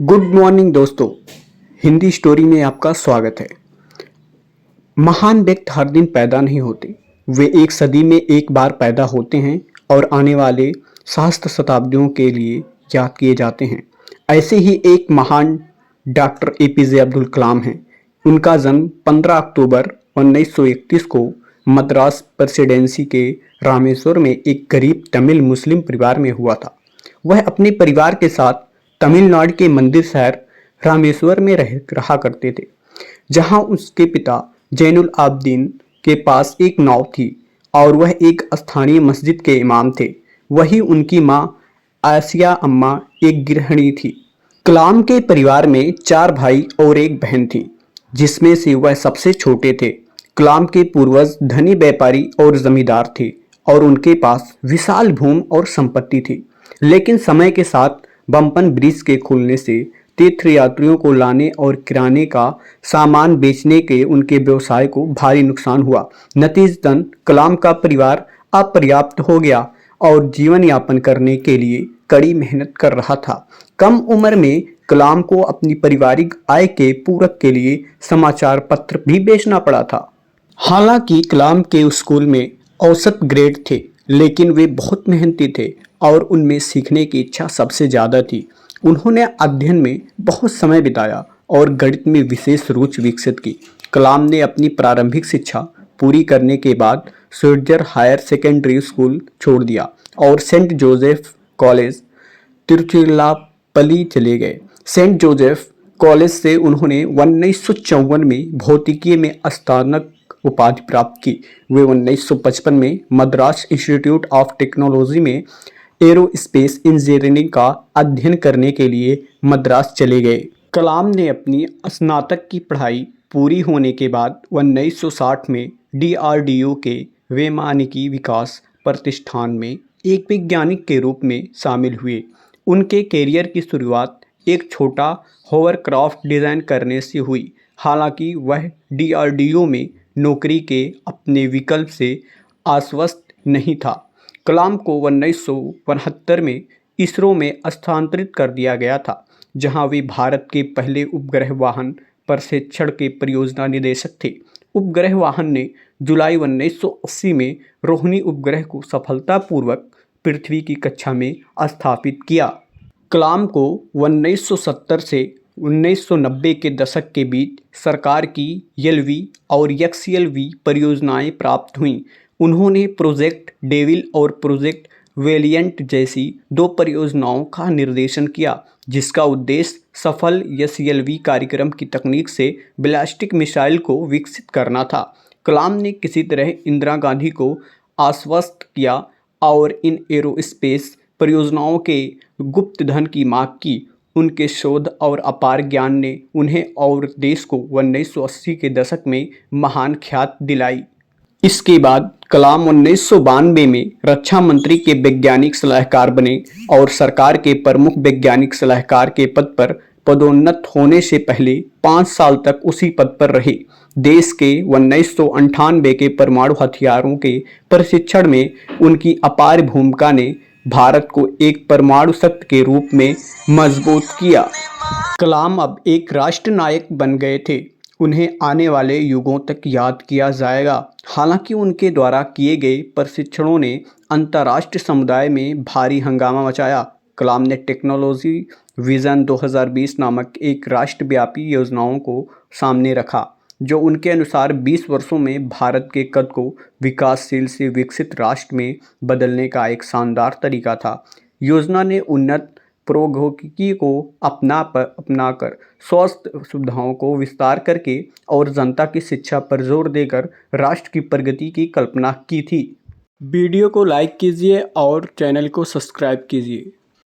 Good morning दोस्तों। Hindi story में आपका स्वागत है। महान व्यक्ति हर दिन पैदा नहीं होते, वे एक सदी में एक बार पैदा होते हैं और आने वाले सहस्त्र शताब्दियों के लिए याद किए जाते हैं। ऐसे ही एक महान डॉक्टर एपीजे अब्दुल कलाम हैं। उनका जन्म 15 अक्टूबर 1931 को मद्रास प्रेसिडेंसी के रामेश्वर में एक गरीब तमिल मुस्लिम परिवार में हुआ था। वह अपने परिवार के साथ तमिलनाडु के मंदिर शहर रामेश्वर में रहा करते थे, जहां उसके पिता जैनुल आबदीन के पास एक नाव थी और वह एक स्थानीय मस्जिद के इमाम थे। वहीं उनकी मां आसिया अम्मा एक गृहिणी थी। कलाम के परिवार में 4 भाई और एक बहन थी, जिसमें से वह सबसे छोटे थे। कलाम के पूर्वज धनी व्यापारी और जमींदार थे और उनके पास विशाल भूमि और संपत्ति थी। लेकिन समय के साथ बम्पन ब्रिज के खुलने से तीर्थयात्रियों को लाने और किराने का सामान बेचने के उनके व्यवसाय को भारी नुकसान हुआ। नतीजतन कलाम का परिवार अपर्याप्त हो गया और जीवन यापन करने के लिए कड़ी मेहनत कर रहा था। कम उम्र में कलाम को अपनी पारिवारिक आय के पूरक के लिए समाचार पत्र भी बेचना पड़ा था। हालांकि कलाम के स्कूल में औसत ग्रेड थे, लेकिन वे बहुत मेहनती थे और उनमें सीखने की इच्छा सबसे ज़्यादा थी। उन्होंने अध्ययन में बहुत समय बिताया और गणित में विशेष रुचि विकसित की। कलाम ने अपनी प्रारंभिक शिक्षा पूरी करने के बाद सोल्जर हायर सेकेंडरी स्कूल छोड़ दिया और सेंट जोसेफ कॉलेज तिरुचिरापल्ली चले गए। सेंट जोसेफ कॉलेज से उन्होंने 1954 में भौतिकी में स्नातक उपाधि प्राप्त की। वे 1955 में मद्रास इंस्टीट्यूट ऑफ टेक्नोलॉजी में एरोस्पेस इंजीनियरिंग का अध्ययन करने के लिए मद्रास चले गए। कलाम ने अपनी स्नातक की पढ़ाई पूरी होने के बाद 1960 में डीआरडीओ के वैमानिकी विकास प्रतिष्ठान में एक वैज्ञानिक के रूप में शामिल हुए। उनके कैरियर की शुरुआत एक छोटा होवरक्राफ्ट डिज़ाइन करने से हुई। हालांकि वह डीआरडीओ में नौकरी के अपने विकल्प से आश्वस्त नहीं था। कलाम को 1969 में इसरो में स्थानांतरित कर दिया गया था, जहां वे भारत के पहले उपग्रह वाहन प्रक्षेपण के परियोजना निदेशक थे। उपग्रह वाहन ने जुलाई 1980 में रोहिणी उपग्रह को सफलतापूर्वक पृथ्वी की कक्षा में स्थापित किया। कलाम को 1970 से 1990 के दशक के बीच सरकार की एलवी और एक्सएलवी परियोजनाएं प्राप्त हुईं। उन्होंने प्रोजेक्ट डेविल और प्रोजेक्ट वेलिएंट जैसी 2 परियोजनाओं का निर्देशन किया, जिसका उद्देश्य सफल एसएलवी कार्यक्रम की तकनीक से बैलिस्टिक मिसाइल को विकसित करना था। कलाम ने किसी तरह इंदिरा गांधी को आश्वस्त किया और इन एरोस्पेस परियोजनाओं के गुप्त धन की मांग की। उनके शोध और अपार ज्ञान ने उन्हें और देश को 1980 के दशक में महान ख्याति दिलाई। इसके बाद कलाम 1992 में रक्षा मंत्री के वैज्ञानिक सलाहकार बने और सरकार के प्रमुख वैज्ञानिक सलाहकार के पद पर पदोन्नत होने से पहले 5 साल तक उसी पद पर रहे। देश के 1998 के परमाणु हथियारों के प्रशिक्षण में उनकी अपार भूमिका ने भारत को एक परमाणु शक्ति के रूप में मजबूत किया। कलाम अब एक राष्ट्र नायक बन गए थे। उन्हें आने वाले युगों तक याद किया जाएगा। हालांकि उनके द्वारा किए गए प्रशिक्षणों ने अंतर्राष्ट्रीय समुदाय में भारी हंगामा मचाया। कलाम ने टेक्नोलॉजी विजन 2020 नामक एक राष्ट्रव्यापी योजनाओं को सामने रखा, जो उनके अनुसार 20 वर्षों में भारत के कद को विकासशील से विकसित राष्ट्र में बदलने का एक शानदार तरीका था। योजना ने उन्नत प्रौद्योगिकी को अपनाकर स्वास्थ्य सुविधाओं को विस्तार करके और जनता की शिक्षा पर जोर देकर राष्ट्र की प्रगति की कल्पना की थी। वीडियो को लाइक कीजिए और चैनल को सब्सक्राइब कीजिए।